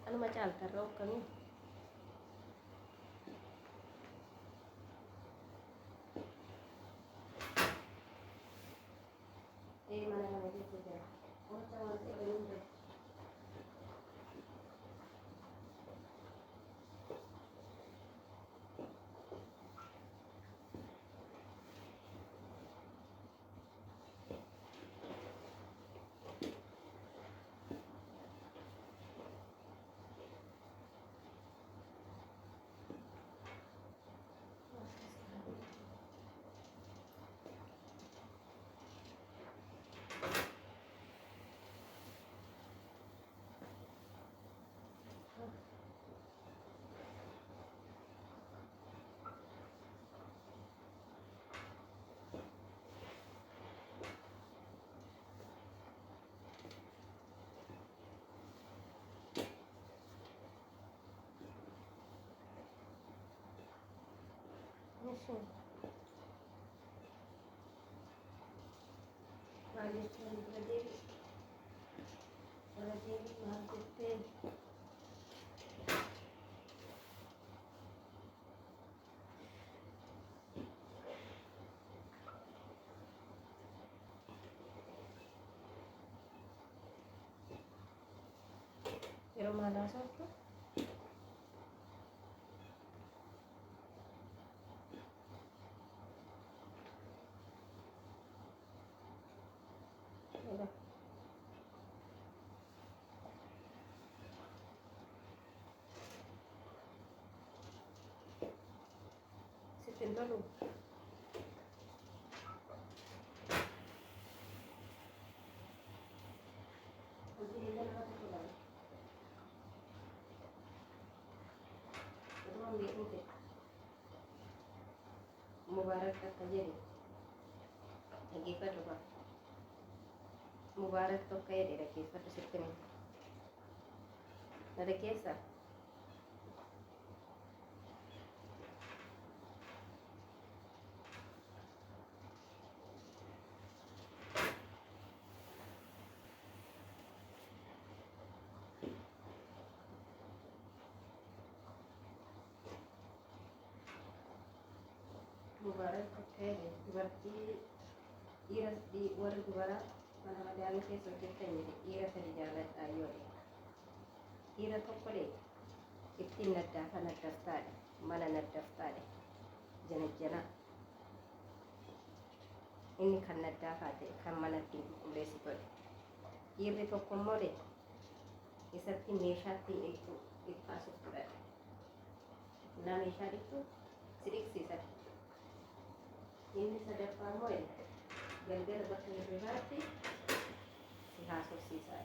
Anuma caaltarra akkamii mana kana keessa jira. Wanta waan ta'e hin jiru. Nasıl? Maalesef burada değil markette. Pero malas otro. Mira. Se tentó luz. Mubarak akka jedhe dhaggeeffadhu qaba. Mubarak tokko jedhe dhaggeeffadhu sitti hima. Na dhaggeessaa? Mubarak tokko jedhe dubartii warri dubaraa mana madaalii keessa hojjetan jedhe dhiira sadi jaalladhaa yoo ta'e. Dhiira tokko dhe ittiin naddaafa naddaftaadhe mana naddaftaadhe janajjanaa inni kan naddaafaa ta'e kan mana ittiin qulqulleessitodhe. Dhiirri tokko immoo dhe isatti meeshaa ittiin dhiqxu dhiqxaasuuf fudhadhe. Naa meeshaa dhiqxu si dhiqsiisa. Inni sadaffaa immoo galgala bakka hirribaatti si haasofsiisaa.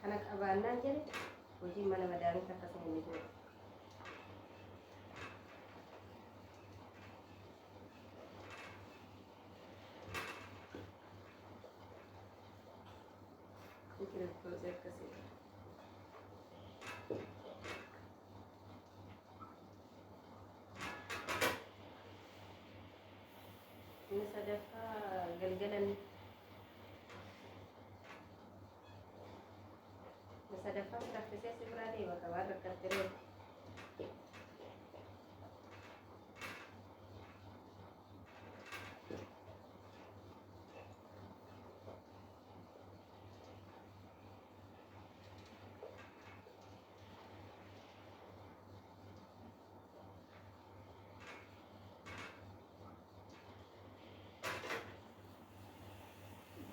Kana qabaannaan jedhe hojii mana madaaliin akkasuma inni godhu. Biqiltoota akkasii. Inni sadaffaa galgalan sadaffaa raffisee si biraa deema qabaa rakkatte reefu.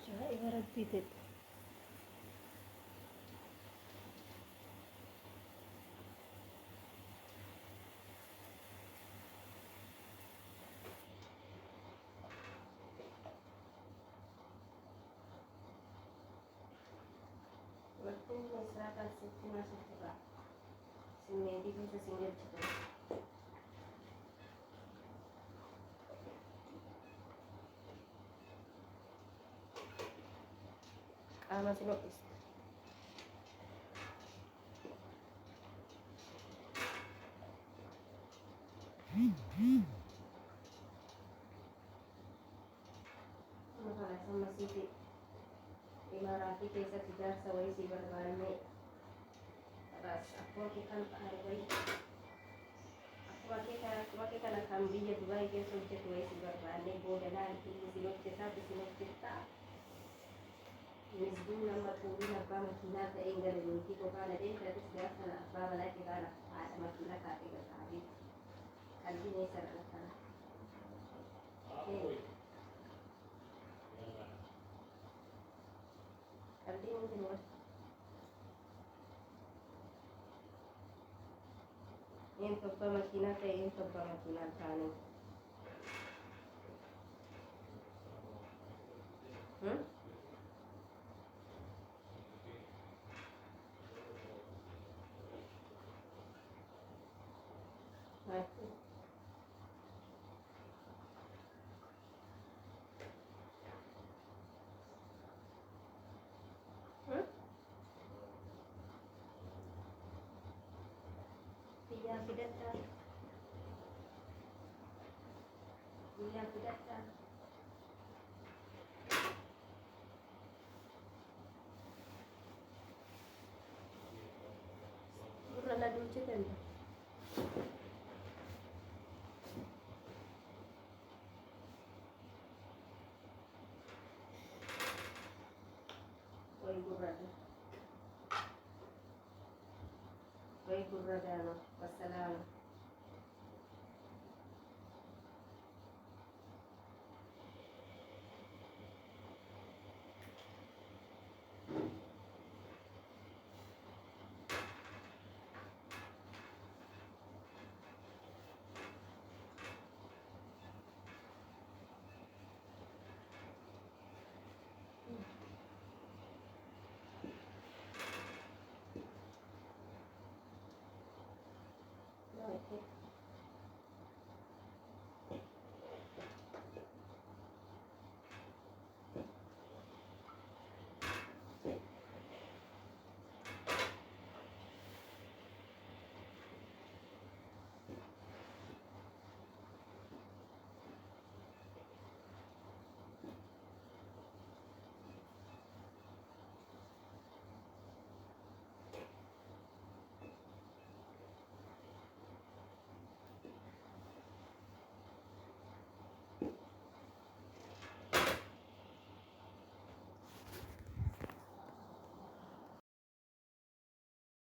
Ajaa'iba rabbiiti. Waktu masyarakat situ masuk juga simedi bisa singgah juga. Masih notis. ammasiiti imaaraatii keessatti jaarsa wayii si barbaannee akkuma kee kan akkuma kee kana kan biyya Dubaay keessa hojjetu wayii si barbaannee booda laaltii isin hojjetaa isin hojjettaa misduu nama tuuriin abbaa makiinaa ta'een gara yookiin qofaan adeemsatis gaafa sana abbaa manaa kiraana haadha makiinaa kaatee gargaarii qalbiin eessa dhalatana. Qalbiin hundi wal een abbaa makiinaa ta'e een abbaa makiinaa taane. Biyyaa fidadhaa. Biyyaa fidadhaa. Gurra na duuchitan. Way gurrada. Way gurradaano. Wassalaama.